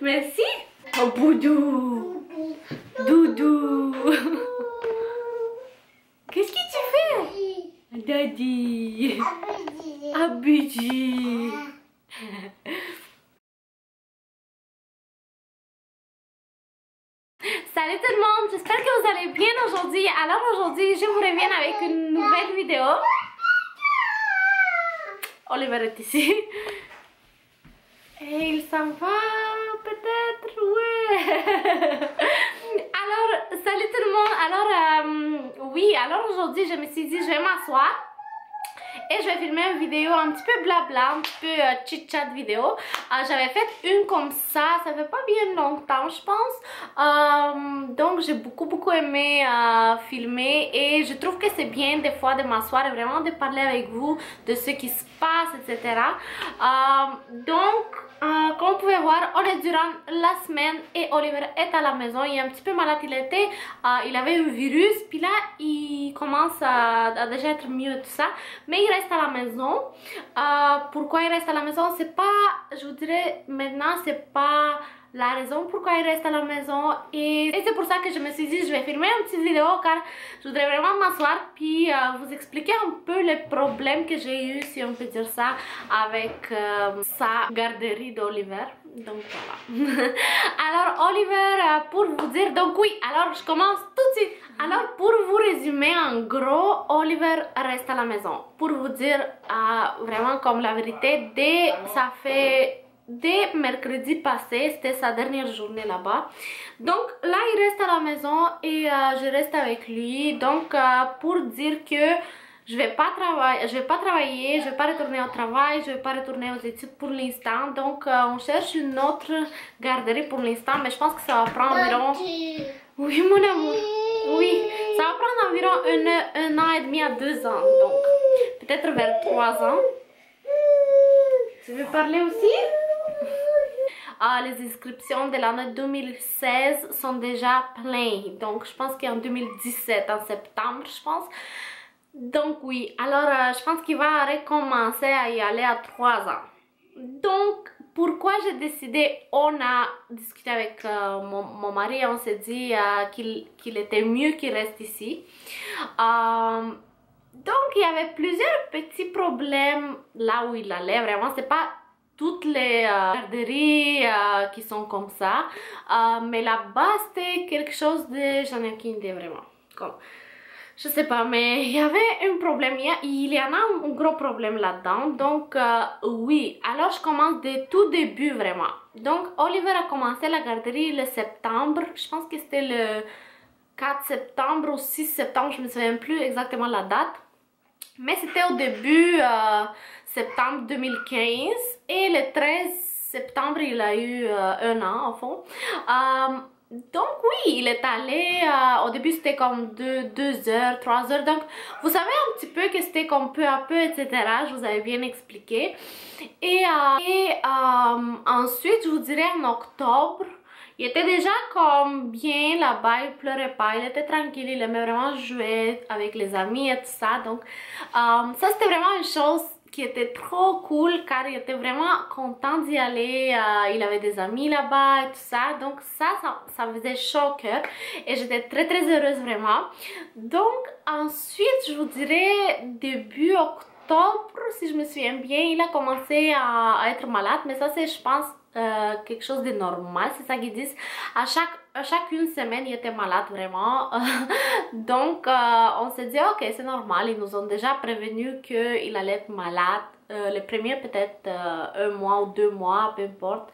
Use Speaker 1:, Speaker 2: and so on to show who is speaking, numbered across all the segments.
Speaker 1: Merci. Oh, Boudou. Doudou. Qu'est-ce que tu fais? Daddy. Abidji. Salut tout le monde, j'espère que vous allez bien aujourd'hui. Alors aujourd'hui, je vous reviens avec une nouvelle vidéo. Oliver est ici. Et il s'en va peut-être, ouais. Alors, salut tout le monde. Alors, oui, alors aujourd'hui, je me suis dit, je vais m'asseoir. Et je vais filmer une vidéo un petit peu blabla, un petit peu chit-chat vidéo. J'avais fait une comme ça fait pas bien longtemps je pense. Donc j'ai beaucoup aimé filmer et je trouve que c'est bien des fois de m'asseoir et vraiment de parler avec vous de ce qui se passe, etc. Comme vous pouvez voir, on est durant la semaine et Oliver est à la maison. Il est un petit peu malade, il avait un virus, puis là il commence à déjà être mieux tout ça, mais il reste à la maison. Pourquoi il reste à la maison, c'est pas, je vous dirais maintenant, c'est pas la raison pourquoi il reste à la maison, et c'est pour ça que je me suis dit je vais filmer une petite vidéo car je voudrais vraiment m'asseoir puis vous expliquer un peu les problèmes que j'ai eu, si on peut dire ça, avec sa garderie d'Oliver. Donc voilà. Alors Oliver, pour vous dire, donc oui, alors je commence tout de suite. Alors pour vous résumer en gros, Oliver reste à la maison. Pour vous dire vraiment comme la vérité, dès mercredi passé, c'était sa dernière journée là-bas. Donc là il reste à la maison et je reste avec lui. Donc pour dire que je vais pas travailler, je vais pas retourner au travail, je vais pas retourner aux études pour l'instant. Donc on cherche une autre garderie pour l'instant, mais je pense que ça va prendre environ... Oui mon amour, oui, ça va prendre environ un an et demi à 2 ans, donc peut-être vers 3 ans. Tu veux parler aussi? Les inscriptions de l'année 2016 sont déjà pleines, donc je pense qu'en 2017, en septembre je pense. Donc oui, alors je pense qu'il va recommencer à y aller à 3 ans. Donc pourquoi j'ai décidé, on a discuté avec mon mari et on s'est dit qu'il était mieux qu'il reste ici. Donc il y avait plusieurs petits problèmes là où il allait, vraiment c'est pas toutes les garderies qui sont comme ça, mais là-bas c'était quelque chose de, j'en ai aucune idée vraiment, comme, je sais pas, mais il y avait un problème, il y en a un gros problème là-dedans. Donc oui, alors je commence de tout début vraiment. Donc Oliver a commencé la garderie le septembre, je pense que c'était le 4 septembre ou 6 septembre, je me souviens plus exactement la date, mais c'était au début septembre 2015 et le 13 septembre il a eu 1 an au fond. Donc oui, il est allé, au début c'était comme 2 heures, 3 heures, donc vous savez un petit peu que c'était comme peu à peu, etc. Je vous avais bien expliqué. Et ensuite, je vous dirais en octobre, il était déjà comme bien là-bas, il pleurait pas, il était tranquille, il aimait vraiment jouer avec les amis et tout ça. Donc ça c'était vraiment une chose qui était trop cool car il était vraiment content d'y aller, il avait des amis là-bas et tout ça, donc ça faisait chaud au cœur et j'étais très heureuse vraiment. Donc ensuite je vous dirais début octobre, si je me souviens bien, il a commencé à être malade, mais ça c'est je pense quelque chose de normal, c'est ça qu'ils disent. À chaque une semaine il était malade vraiment. Donc on s'est dit ok, c'est normal, ils nous ont déjà prévenu qu'il allait être malade le premier peut-être 1 mois ou 2 mois, peu importe.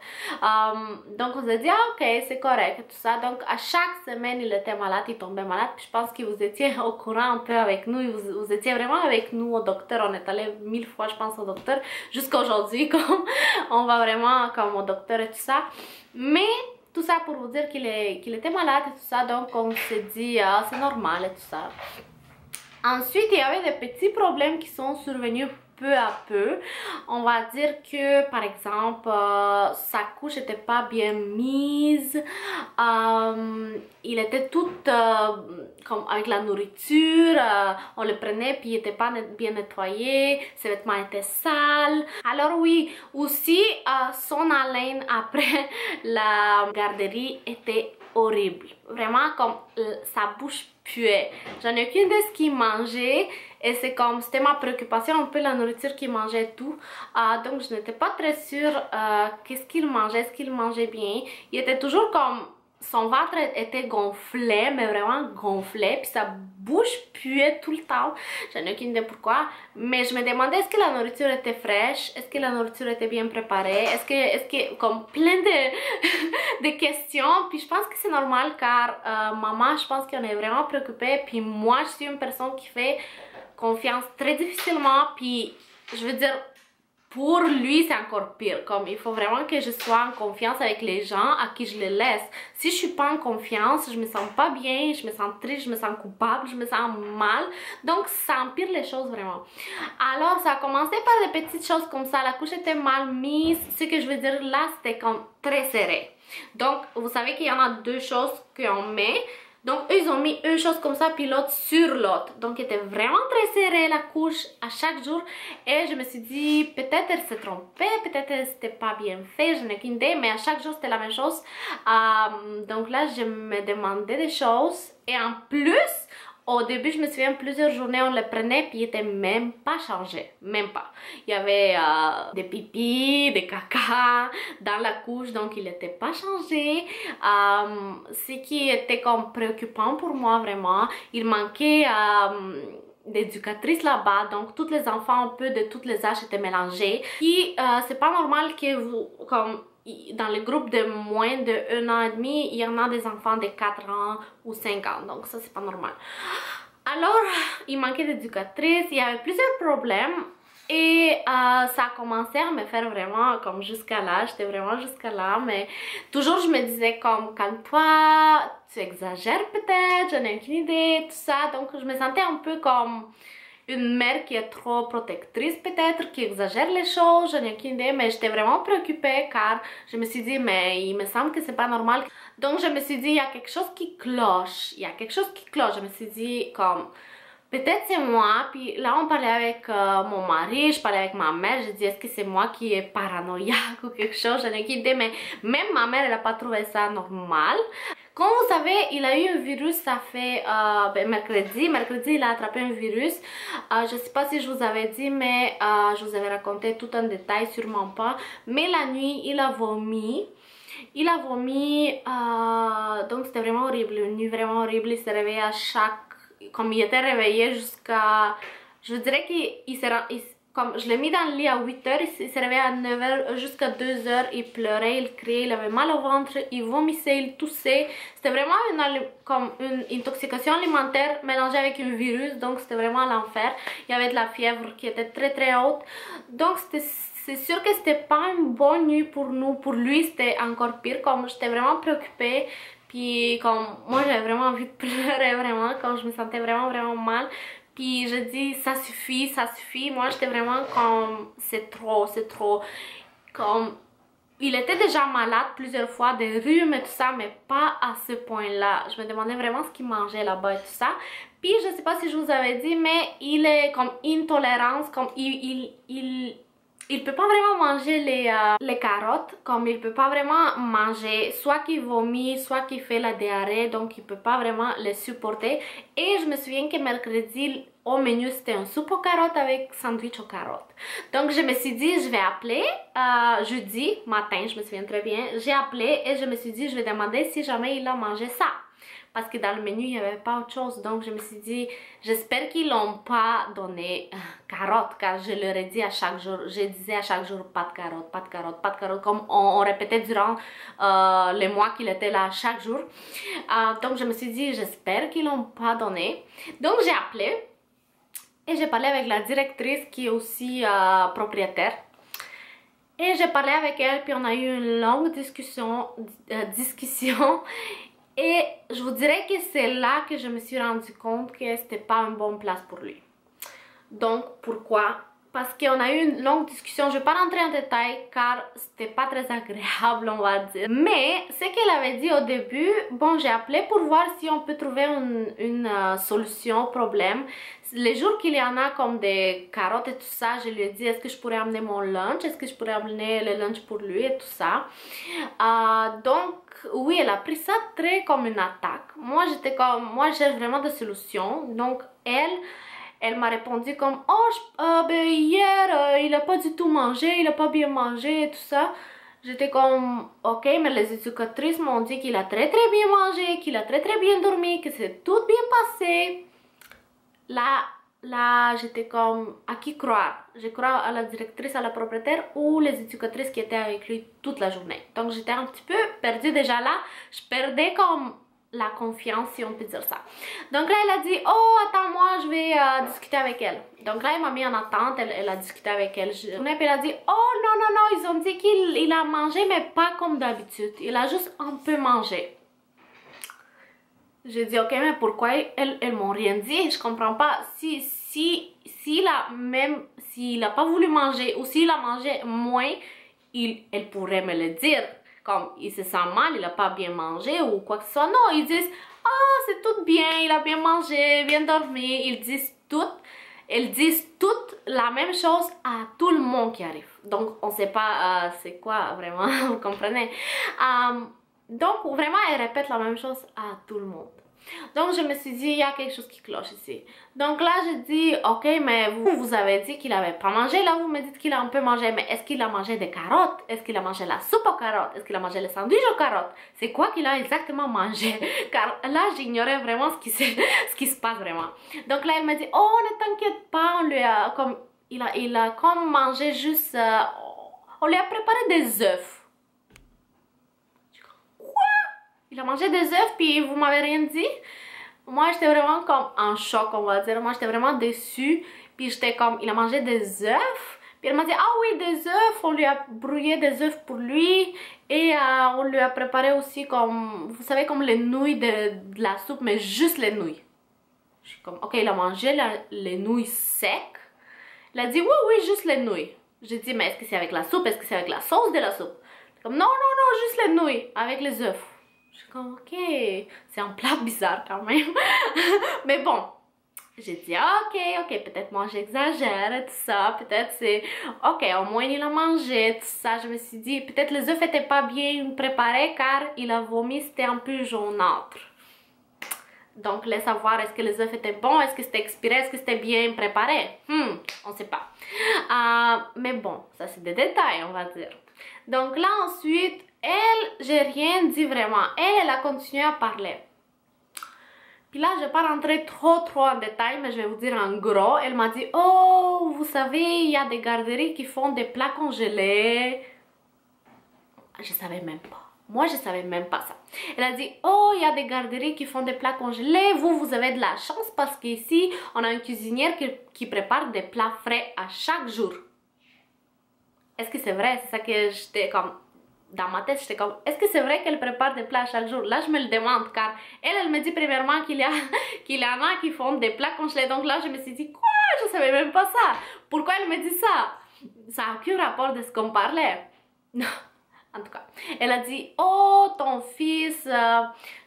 Speaker 1: Donc on s'est dit ok, c'est correct tout ça. Donc à chaque semaine il était malade, il tombait malade, puis je pense que vous étiez au courant un peu avec nous, vous étiez vraiment avec nous au docteur. On est allé 1000 fois je pense au docteur jusqu'à aujourd'hui, comme on va vraiment comme au docteur et tout ça. Mais tout ça pour vous dire qu'il était malade et tout ça, donc on s'est dit c'est normal et tout ça. Ensuite il y avait des petits problèmes qui sont survenus peu à peu. On va dire que par exemple sa couche n'était pas bien mise, il était tout comme avec la nourriture, on le prenait puis il n'était pas bien nettoyé, ses vêtements étaient sales. Alors oui, aussi son haleine après la garderie était horrible, vraiment comme sa bouche puait. J'en ai aucune idée de ce qu'il mangeait et c'est comme c'était ma préoccupation un peu la nourriture qu'il mangeait et tout, donc je n'étais pas très sûre qu'est-ce qu'il mangeait, est-ce qu'il mangeait bien. Il était toujours comme son ventre était gonflé, mais vraiment gonflé, puis sa bouche puait tout le temps. J'en ai aucune idée pourquoi, mais je me demandais est-ce que la nourriture était fraîche, est-ce que la nourriture était bien préparée, est-ce que comme plein de, de questions, puis je pense que c'est normal car maman, je pense qu'on est vraiment préoccupée, puis moi je suis une personne qui fait confiance très difficilement, puis je veux dire pour lui c'est encore pire, comme il faut vraiment que je sois en confiance avec les gens à qui je les laisse. Si je suis pas en confiance, je me sens pas bien, je me sens triste, je me sens coupable, je me sens mal, donc ça empire les choses vraiment. Alors ça a commencé par des petites choses comme ça, la couche était mal mise, ce que je veux dire là c'était comme très serré. Donc vous savez qu'il y en a deux choses qu'on met. Donc eux ils ont mis une chose comme ça puis l'autre sur l'autre. Donc il était vraiment très serré la couche à chaque jour. Et je me suis dit peut-être elle s'est trompée, peut-être c'était pas bien fait, je n'ai aucune idée. Mais à chaque jour c'était la même chose. Donc là je me demandais des choses. Et en plus, au début, je me souviens, plusieurs journées, on le prenait puis il était même pas changé. Même pas. Il y avait des pipis, des caca dans la couche, donc il n'était pas changé. Ce qui était comme préoccupant pour moi, vraiment. Il manquait d'éducatrice là-bas, donc tous les enfants un peu de tous les âges étaient mélangés. Puis c'est pas normal que vous, comme dans le groupe de moins de 1 an et demi, il y en a des enfants de 4 ans ou 5 ans, donc ça c'est pas normal. Alors, il manquait d'éducatrice, il y avait plusieurs problèmes et ça a commencé à me faire vraiment comme jusqu'à là, j'étais vraiment jusqu'à là, mais toujours je me disais comme calme-toi, tu exagères peut-être, je n'ai aucune idée, tout ça, donc je me sentais un peu comme une mère qui est trop protectrice peut-être, qui exagère les choses, je n'ai aucune idée, mais j'étais vraiment préoccupée car je me suis dit mais il me semble que c'est pas normal. Donc je me suis dit il y a quelque chose qui cloche, il y a quelque chose qui cloche, je me suis dit comme peut-être c'est moi, puis là on parlait avec mon mari, je parlais avec ma mère, je dis est-ce que c'est moi qui est paranoïaque ou quelque chose, je n'ai aucune idée, mais même ma mère elle n'a pas trouvé ça normal. Comme vous savez, il a eu un virus, ça fait mercredi il a attrapé un virus. Je ne sais pas si je vous avais dit, mais je vous avais raconté tout en détail, sûrement pas. Mais la nuit, il a vomi. Il a vomi, donc c'était vraiment horrible, une nuit vraiment horrible. Il s'est réveillé à comme il était réveillé jusqu'à, je dirais qu'il s'est comme je l'ai mis dans le lit à 8 h, il s'est réveillé à 9 h, jusqu'à 2 h, il pleurait, il criait, il avait mal au ventre, il vomissait, il toussait. C'était vraiment comme une intoxication alimentaire mélangée avec un virus, donc c'était vraiment l'enfer. Il y avait de la fièvre qui était très très haute, donc c'est sûr que c'était pas une bonne nuit pour nous. Pour lui c'était encore pire, comme j'étais vraiment préoccupée. Puis comme moi j'avais vraiment envie de pleurer vraiment, quand je me sentais vraiment mal. Puis je dis ça suffit, moi j'étais vraiment comme c'est trop, comme il était déjà malade plusieurs fois, des rhumes et tout ça, mais pas à ce point là. Je me demandais vraiment ce qu'il mangeait là-bas et tout ça. Puis je sais pas si je vous avais dit, mais il est comme intolérance, comme il peut pas vraiment manger les carottes, comme il peut pas vraiment manger, soit qu'il vomit, soit qu'il fait la diarrhée, donc il peut pas vraiment les supporter. Et je me souviens que mercredi, au menu, c'était un soupe aux carottes avec sandwich aux carottes. Donc je me suis dit, je vais appeler, jeudi matin, je me souviens très bien, j'ai appelé et je me suis dit, je vais demander si jamais il a mangé ça. Parce que dans le menu, il n'y avait pas autre chose. Donc, je me suis dit, j'espère qu'ils n'ont pas donné carottes. Car je leur ai dit à chaque jour, je disais à chaque jour, pas de carottes, pas de carottes, pas de carottes. Comme on répétait durant les mois qu'il était là chaque jour. Donc, je me suis dit, j'espère qu'ils n'ont pas donné. Donc, j'ai appelé. Et j'ai parlé avec la directrice qui est aussi propriétaire. Et j'ai parlé avec elle, puis on a eu une longue discussion. Et je vous dirais que c'est là que je me suis rendu compte que c'était pas une bonne place pour lui. Donc pourquoi? parce qu'on a eu une longue discussion. Je ne vais pas rentrer en détail car c'était pas très agréable, on va dire. Mais ce qu'elle avait dit au début, bon, j'ai appelé pour voir si on peut trouver une solution au problème. Les jours qu'il y en a comme des carottes et tout ça, je lui ai dit est-ce que je pourrais amener mon lunch, est-ce que je pourrais amener le lunch pour lui et tout ça. Donc oui, elle a pris ça très comme une attaque. Moi j'étais comme, moi je cherche vraiment des solutions. Donc elle m'a répondu comme oh ben hier il a pas du tout mangé, il a pas bien mangé et tout ça. J'étais comme ok, mais les éducatrices m'ont dit qu'il a très bien mangé, qu'il a très bien dormi, que c'est tout bien passé. Là j'étais comme à qui croire? Je crois à la directrice, à la propriétaire ou les éducatrices qui étaient avec lui toute la journée. Donc j'étais un petit peu perdue déjà là. Je perdais comme la confiance, si on peut dire ça. Donc là elle a dit oh attends-moi, je vais discuter avec elle. Donc là elle m'a mis en attente, elle a discuté avec elle. Elle a dit oh non, ils ont dit qu'il a mangé mais pas comme d'habitude, il a juste un peu mangé. J'ai dit ok, mais pourquoi elles m'ont rien dit? Je comprends pas. S'il a pas voulu manger ou s'il a mangé moins, elle pourrait me le dire. Comme il se sent mal, il a pas bien mangé ou quoi que ce soit. Non, ils disent ah c'est tout bien, il a bien mangé, bien dormi. Elles disent toutes la même chose à tout le monde qui arrive. Donc on sait pas c'est quoi vraiment, vous comprenez? Donc vraiment elle répète la même chose à tout le monde. Donc je me suis dit il y a quelque chose qui cloche ici. Donc là je dis ok, mais vous avez dit qu'il avait pas mangé, là vous me dites qu'il a un peu mangé, mais est-ce qu'il a mangé des carottes? Est-ce qu'il a mangé la soupe aux carottes? Est-ce qu'il a mangé le sandwich aux carottes? C'est quoi qu'il a exactement mangé? Car là j'ignorais vraiment ce qui se passe vraiment. Donc là elle m'a dit oh ne t'inquiète pas, on lui a comme il a comme mangé juste on lui a préparé des œufs. Il a mangé des œufs puis vous m'avez rien dit. Moi j'étais vraiment comme en choc, on va dire. Moi j'étais vraiment déçue. Puis j'étais comme il a mangé des œufs. Puis elle m'a dit ah oui des œufs. On lui a brouillé des œufs pour lui. Et on lui a préparé aussi comme vous savez comme les nouilles de la soupe, mais juste les nouilles. Je suis comme ok, il a mangé les nouilles secs. Il a dit oui juste les nouilles. J'ai dit mais est-ce que c'est avec la soupe? Est-ce que c'est avec la sauce de la soupe? Comme non juste les nouilles avec les œufs. Je suis comme ok, c'est un plat bizarre quand même. Mais bon, j'ai dit ok, peut-être moi j'exagère et tout ça, peut-être c'est ok, au moins il a mangé, tout ça. Je me suis dit peut-être les œufs étaient pas bien préparés car il a vomi, c'était un peu jaunâtre. Donc laisse savoir est-ce que les œufs étaient bons, est-ce que c'était expiré, est-ce que c'était bien préparé. On sait pas. Mais bon, ça c'est des détails on va dire. Donc là ensuite, j'ai rien dit vraiment. Elle a continué à parler. Puis là, je vais pas rentrer trop en détail, mais je vais vous dire en gros. Elle m'a dit, oh, vous savez, il y a des garderies qui font des plats congelés. Je savais même pas. Moi, je savais même pas ça. Elle a dit, oh, il y a des garderies qui font des plats congelés. Vous avez de la chance parce qu'ici, on a une cuisinière qui prépare des plats frais à chaque jour. Est-ce que c'est vrai? C'est ça que j'étais comme... Dans ma tête, j'étais comme, est-ce que c'est vrai qu'elle prépare des plats chaque jour? Là, je me le demande, car elle me dit premièrement qu'il y en a qui font des plats congelés. Donc là, je me suis dit, quoi? Je savais même pas ça. Pourquoi elle me dit ça? Ça n'a aucun rapport de ce qu'on parlait. Non, en tout cas. Elle a dit, oh, ton fils,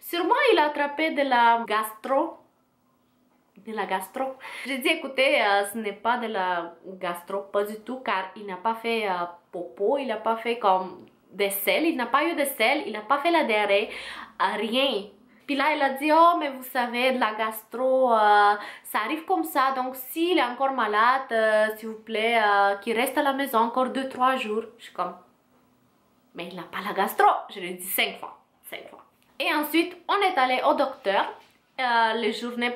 Speaker 1: sûrement il a attrapé de la gastro. J'ai dit écoutez, ce n'est pas de la gastro, pas du tout, car il n'a pas fait popo, il n'a pas fait comme des selles, il n'a pas eu de selles, il n'a pas fait la diarrhée, rien. Puis là elle a dit oh mais vous savez de la gastro, ça arrive comme ça, donc s'il est encore malade, s'il vous plaît, qu'il reste à la maison encore 2-3 jours. Je suis comme mais il n'a pas la gastro, je l'ai dit 5 fois. Et ensuite on est allé au docteur. La journée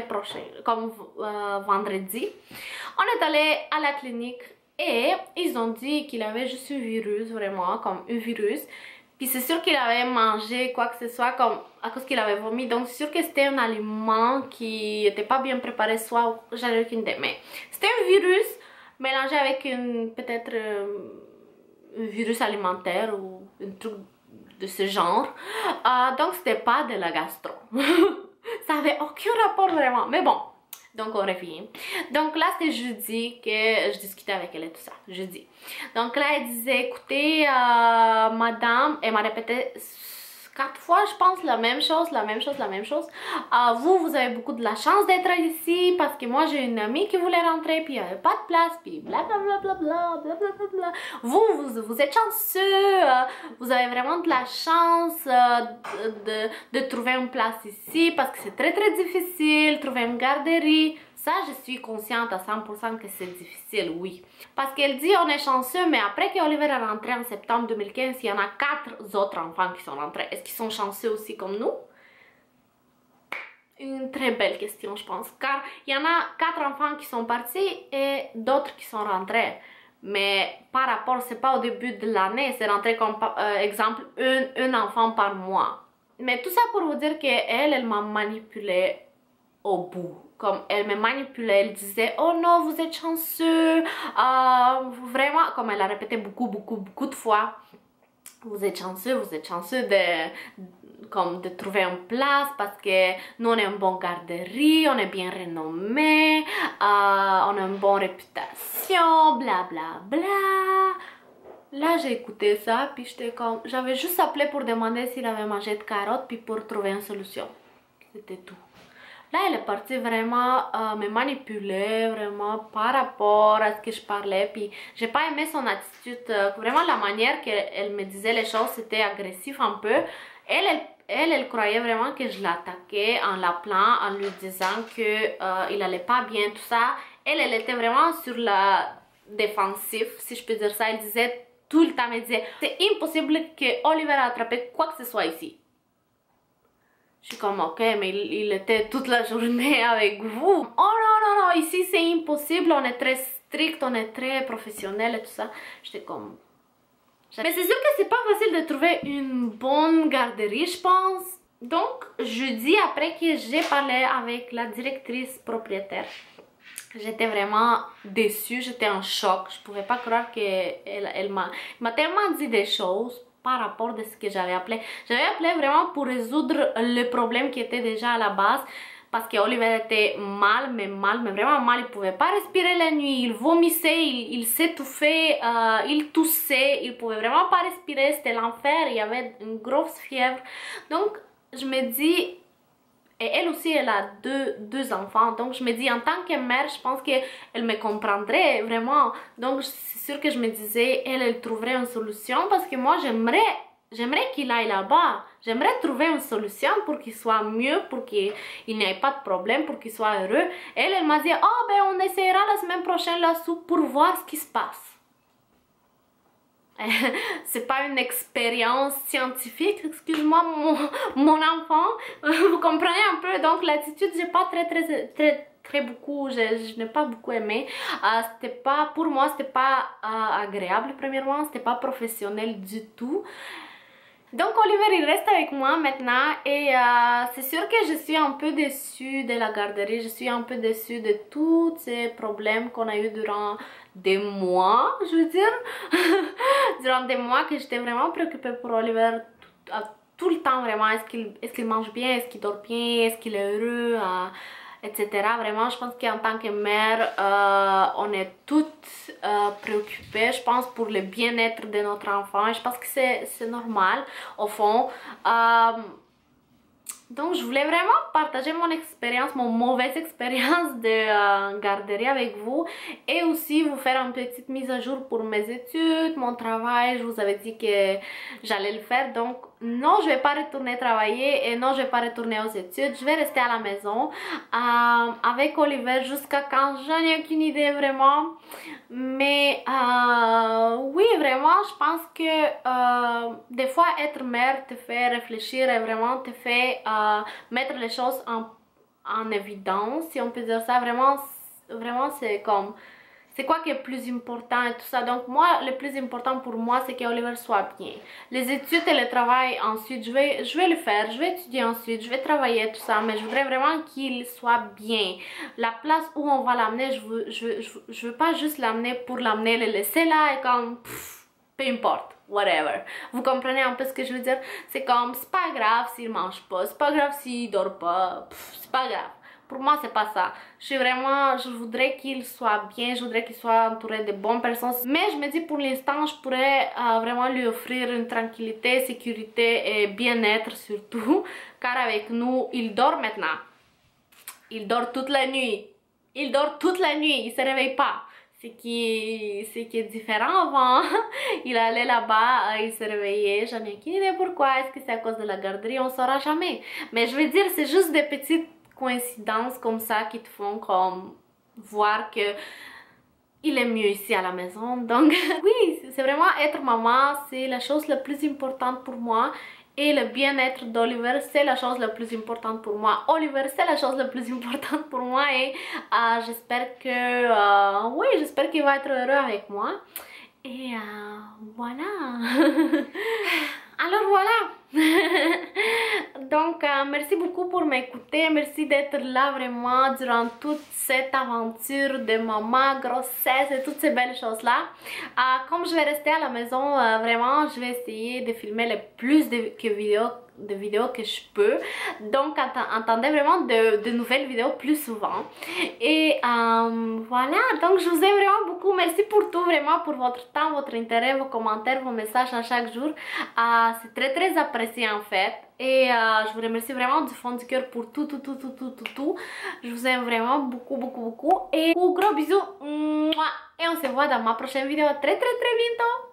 Speaker 1: prochaine, comme vendredi, on est allé à la clinique et ils ont dit qu'il avait juste un virus, vraiment comme un virus. Puis c'est sûr qu'il avait mangé quoi que ce soit comme à cause qu'il avait vomi, donc c'est sûr que c'était un aliment qui n'était pas bien préparé, soit j'avais aucune idée, mais c'était un virus mélangé avec peut-être un virus alimentaire ou un truc de ce genre. Donc c'était pas de la gastro. Ça avait aucun rapport vraiment, mais bon, Donc on revient. Donc là c'était jeudi que je discutais avec elle et tout ça, jeudi. Donc là elle disait écoutez madame, elle m'a répété 4 fois je pense la même chose. Vous avez beaucoup de la chance d'être ici parce que moi j'ai une amie qui voulait rentrer puis il n'y avait pas de place puis blablabla. Vous êtes chanceux, vous avez vraiment de la chance de trouver une place ici parce que c'est très difficile, trouver une garderie. Ça, je suis consciente à 100% que c'est difficile, oui. Parce qu'elle dit on est chanceux, mais après qu'Oliver est rentré en septembre 2015, il y en a 4 autres enfants qui sont rentrés. Est-ce qu'ils sont chanceux aussi comme nous? Une très belle question, je pense. Car il y en a 4 enfants qui sont partis et d'autres qui sont rentrés. Mais par rapport, c'est pas au début de l'année, c'est rentré comme exemple un enfant par mois. Mais tout ça pour vous dire qu'elle m'a manipulée au bout. Comme elle me manipulait, elle disait oh non vous êtes chanceux, vraiment, comme elle a répété beaucoup de fois, vous êtes chanceux de trouver une place parce que nous on est une bonne garderie, on est bien renommé, on a une bonne réputation, bla. Là j'ai écouté ça puis j'étais comme, j'avais juste appelé pour demander s'il avait mangé de carottes puis pour trouver une solution, c'était tout. Là, elle est partie vraiment me manipuler, vraiment par rapport à ce que je parlais. Puis, j'ai pas aimé son attitude. Vraiment, la manière qu'elle me disait les choses, c'était agressif un peu. Elle croyait vraiment que je l'attaquais en l'appelant, en lui disant que il allait pas bien, tout ça. Elle était vraiment sur la défensive, si je peux dire ça. Elle disait tout le temps, elle disait, c'est impossible que Oliver a attrapé quoi que ce soit ici. Je suis comme ok, mais il était toute la journée avec vous. Oh non, ici c'est impossible, on est très strict, on est très professionnel et tout ça. J'étais comme... Mais c'est sûr que c'est pas facile de trouver une bonne garderie, je pense. Donc, jeudi, après que j'ai parlé avec la directrice propriétaire, j'étais vraiment déçue, j'étais en choc. Je pouvais pas croire qu'elle m'a tellement dit des choses par rapport à ce que j'avais appelé. J'avais appelé vraiment pour résoudre le problème qui était déjà à la base. Parce que Oliver était mal, mais vraiment mal. Il pouvait pas respirer la nuit, il vomissait, il s'étouffait, il toussait, il pouvait vraiment pas respirer, c'était l'enfer, il y avait une grosse fièvre. Donc, je me dis... Et elle aussi, elle a deux enfants. Donc, je me dis, en tant que mère, je pense qu'elle me comprendrait vraiment. Donc, c'est sûr que je me disais, elle trouverait une solution. Parce que moi, j'aimerais qu'il aille là-bas. J'aimerais trouver une solution pour qu'il soit mieux, pour qu'il n'y ait pas de problème, pour qu'il soit heureux. Elle m'a dit, oh, ben, on essaiera la semaine prochaine la soupe pour voir ce qui se passe. C'est pas une expérience scientifique, excuse-moi mon enfant, vous comprenez un peu, donc l'attitude j'ai pas très beaucoup, je n'ai pas beaucoup aimé, c'était pas, pour moi c'était pas agréable premièrement, c'était pas professionnel du tout. Donc Oliver il reste avec moi maintenant et c'est sûr que je suis un peu déçue de la garderie, je suis un peu déçue de tous ces problèmes qu'on a eu durant des mois, je veux dire, durant des mois que j'étais vraiment préoccupée pour Oliver tout le temps vraiment, est-ce qu'il mange bien, est-ce qu'il dort bien, est-ce qu'il est heureux, etc. Vraiment, je pense qu'en tant que mère, on est toutes préoccupées, je pense, pour le bien-être de notre enfant. Et je pense que c'est normal, au fond. Donc, je voulais vraiment partager mon expérience, mon mauvaise expérience de garderie avec vous. Et aussi vous faire une petite mise à jour pour mes études, mon travail. Je vous avais dit que j'allais le faire. Donc, non, je vais pas retourner travailler et non, je vais pas retourner aux études. Je vais rester à la maison avec Oliver jusqu'à quand, j'en ai aucune idée vraiment. Mais oui, vraiment, je pense que des fois, être mère te fait réfléchir et vraiment te fait mettre les choses en évidence, si on peut dire ça. Vraiment c'est comme... C'est quoi qui est plus important et tout ça. Donc moi, le plus important pour moi, c'est qu'Oliver soit bien. Les études et le travail ensuite, je vais le faire. Je vais étudier ensuite, je vais travailler tout ça. Mais je voudrais vraiment qu'il soit bien. La place où on va l'amener, je veux pas juste l'amener pour l'amener, le laisser là et comme... Pff, peu importe, whatever. Vous comprenez un peu ce que je veux dire? C'est comme, c'est pas grave s'il mange pas, c'est pas grave s'il dort pas, c'est pas grave. pour moi c'est pas ça. Je voudrais qu'il soit bien, je voudrais qu'il soit entouré de bonnes personnes. Mais je me dis pour l'instant, je pourrais vraiment lui offrir une tranquillité, sécurité et bien-être surtout. Car avec nous, il dort maintenant. Il dort toute la nuit. Il dort toute la nuit, il se réveille pas. Ce qui est différent avant. Il allait là-bas, il se réveillait, j'en ai aucune idée pourquoi. Est-ce que c'est à cause de la garderie? On saura jamais. Mais je veux dire, c'est juste des petites coïncidences comme ça qui te font comme voir que il est mieux ici à la maison. Donc oui, c'est vraiment être maman, c'est la chose la plus importante pour moi. Et le bien-être d'Oliver, c'est la chose la plus importante pour moi. Oliver, c'est la chose la plus importante pour moi. Et j'espère que... oui, j'espère qu'il va être heureux avec moi. Et voilà. Alors voilà. Donc merci beaucoup pour m'écouter. Merci d'être là vraiment durant toute cette aventure de maman, grossesse et toutes ces belles choses là. Comme je vais rester à la maison, vraiment je vais essayer de filmer le plus de vidéos que je peux. Donc attendez vraiment de nouvelles vidéos plus souvent. Et voilà, donc je vous aime vraiment beaucoup. Merci pour tout, vraiment pour votre temps, votre intérêt, vos commentaires, vos messages à chaque jour. C'est très apprécié en fait. Et je vous remercie vraiment du fond du cœur pour tout. Je vous aime vraiment beaucoup. Et gros bisous. Et on se voit dans ma prochaine vidéo très bientôt.